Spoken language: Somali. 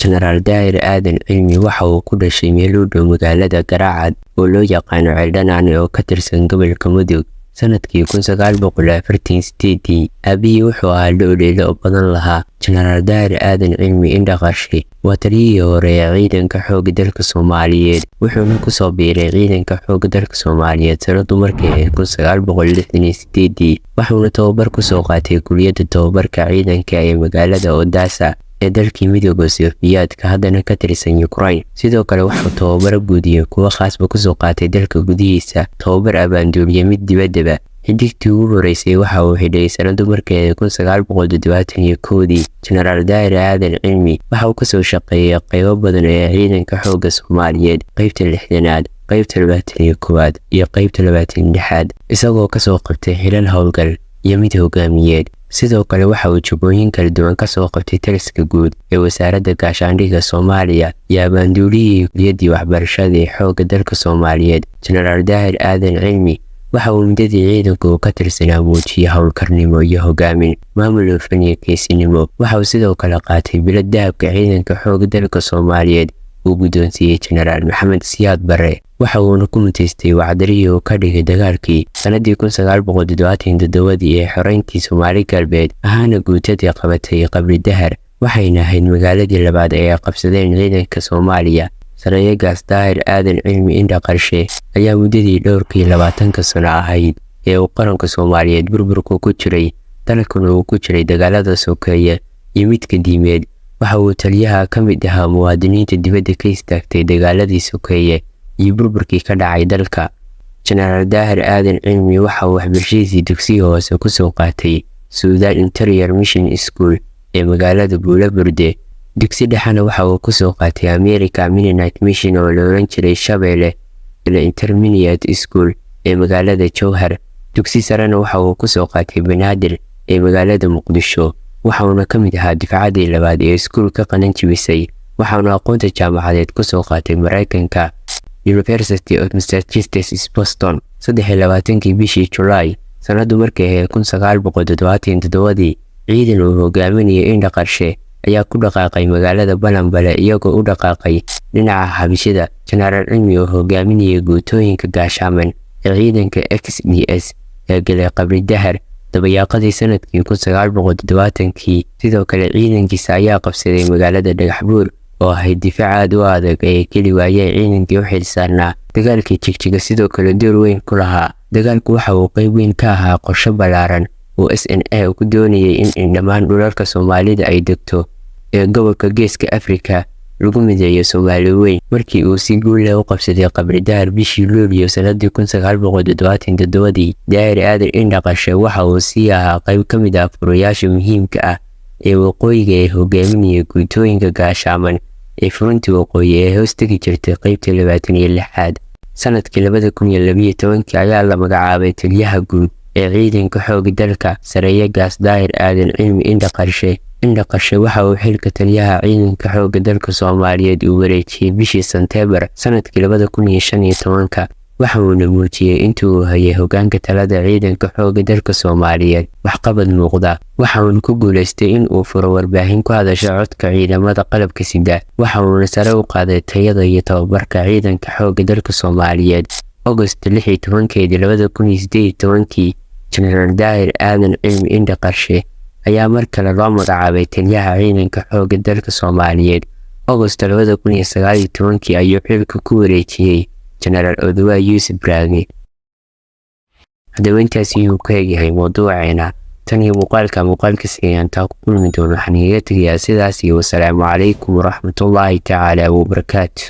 Generaal Daahir Aadan Cilmi waxa uu ku dhashay meel u dhow magaalada Garaacad oo loo yaqaano Ceeldhanaan oo ka tirsan gobolka Mudug sanadkii 1948. Aabihii wuxuu ahaa looleyle oo badan lahaa. Generaal Daahir Aadan Cilmi Indhaqarshe waa taliyihii hore ee ciidanka xoogga dalka Soomaaliyeed, wuxuuna ku soo biiray ciidanka xoogga dalka Soomaaliyeed sanadii markii ay 1968, wuxuuna tababar ku soo qaatay kulliyadda tababarka ciidanka ee magaalada Odessa ee dalkii Midowga Sofiyeedka haddana ka tirsan Ukraine. Sidoo kale wuxuu tababar guud kuwa khaasba ku soo qaatay dalka gudihiisa, tababar abaanduuliye mid dibaddaba. Xidigtii ugu horeysay waxa uu xidhay sanadii markii ay 1971. Generaal Daahir Aadan Cilmi waxa uu ka soo shaqeeyay qaybo badan ee ciidanka xoogga Soomaaliyeed, qaybta 6aad, qaybta 21aad iyo qaybta 26aad, isagoo ka soo qabtay xilal howlgal iyo mid hogaamiyeed. Sidoo kale waxa uu jagooyin kala duwan ka soo qabtay taliska guud ee wasaaradda gaashaandhigga Soomaaliya iyo abaanduuliyihii kuliyaddii waxbarashada ee xoogga dalka Soomaaliyeed. Generaal Daahir Aadan Cilmi waxa uu muddadii ciidanku ka tirsanaa muujiyay howlkarnimo iyo hogaamin, maamul hufan iyo geesinimo. Waxa uu sidoo kale qaatay bilad dahabka ciidanka xoogga dalka Soomaaliyeed uu guddoonsiiyey Generaal Maxamed Siyaad Barre. waxa uuna ku mutaystay wacdarihii uu ka dhigay dagaalkii sanadii 1977 ee xoreyntii Soomaali Galbeed, ahaana guutadii qabatay Qabri Dahar, waxayna ahayd magaaladii labaad ee ay qabsadeen ciidanka Soomaaliya. Saraakiishaas Daahir Aadan Cilmi Indhaqarshe ayaa muddadii dhowrkii 20 sano ahayd ee uu qaranka Soomaaliyeed burburku ku jiray, dalkuna uu ku jiray dagaalada sokeeye iyo midka diimeed. waxa uu taliyaha ka mid ahaa muwaadiniinta dibadda ka istaagtay dagaaladii sokeeye iyo burburkii ka dhacay dalka. Generaal Daahir Aadan Cilmi waxa uu waxbarashadiisii dugsiga hoose ku soo qaatay Suudaan Interior Mission School ee magaalada Buulaburde. Dugsi dhexena waxa uu ku soo qaatay America Mennonite Mission oo la oran jiray Shabeelle Intermediate School ee magaalada Jowhar. Dugsi sarena waxa uu ku soo qaatay Banaadir ee magaalada Muqdisho. waxaana ka mid ahaa difacadii labaad ee iskuulka qanan jibisay, waxaana aqoonta jaamacadeed ku soo qaatay Mareykanka University of Massachusetts Boston 23 bishii July sanadu markii ahayd 1977. ciidan uu hogaaminayay Indhaqarshe ayaa ku dhaqaaqay magaalada Balanbale iyagoo u dhaqaaqay dhinaca Xabashida. Generaal Cilmi oo hogaaminayay guutooyinka gaashaaman ee ciidanka XDS ee galay Qabri Dahar dabayaaqadii sanadkii 1970. sidoo kale ciidankiisa ayaa qabsaday magaalada Dhagaxbuur oo ahayd difaac aad u adag ee keli waayay ciidankii u xilsaarnaa dagaalkii Jigjiga. sidoo kale door weyn ku lahaa dagaalku waxa uu qayb weyn ka ahaa qorshe ballaaran oo SNA ku doonayay in dhammaan dhulalka Soomaalida ay degto ee gobolka Geeska Afrika lagu mideeyo Soomaali weyn. markii uu si guul leh u qabsaday Qabri Dahar bishii Luulyo sanadii 1977, Daahir Aadan Indhaqarshe waxa uu sii ahaa qayb ka mid ah furayaasha muhiimka ah ee waqooyiga ee hogaaminaya guutooyinka gaashaaman ee furuntii waqooyi ee hoos tegi jirtay qaybta 26aad. sanadkii 2012 ayaa la magacaabay taliyaha guud ee ciidanka xoogga dalka saraakiishaas Daahir Aadan Cilmi Indhaqarshe. Indhaqarshe waxa uu xilka taliyaha ciidanka xoogga dalka Soomaaliyeed u wareejiyay bishii Sebtembar sanadkii 2015, waxa uuna muujiyay intii uu hayay hoggaanka talada ciidanka xoogga dalka Soomaaliyeed waxqabad muuqda. waxa uu ku guuleystay in uu furo warbaahin ku hadasha codka ciidamada qalabka sida, waxa uuna sare u qaaday tayada iyo tababarka ciidanka xoogga dalka Soomaaliyeed. August 16, 2018, Generaal Daahir Aadan Cilmi Indhaqarshe ayaa mar kale loo magacaabay taliyaha ciidanka xoogga dalka Soomaaliyeed. August 2019 ayuu xilka ku wareejiyay Generaal Oduwa Yuusuf Raage. haddaba intaasi ayuu ka eegyahay mawduuceena. tan iyo muuqaalka siyaantaa ku kulmi doono. waxaan iga tegayaa sidaas iyo wasalaamu calaykum waraxmatullaahi tacaala wabarakaatu.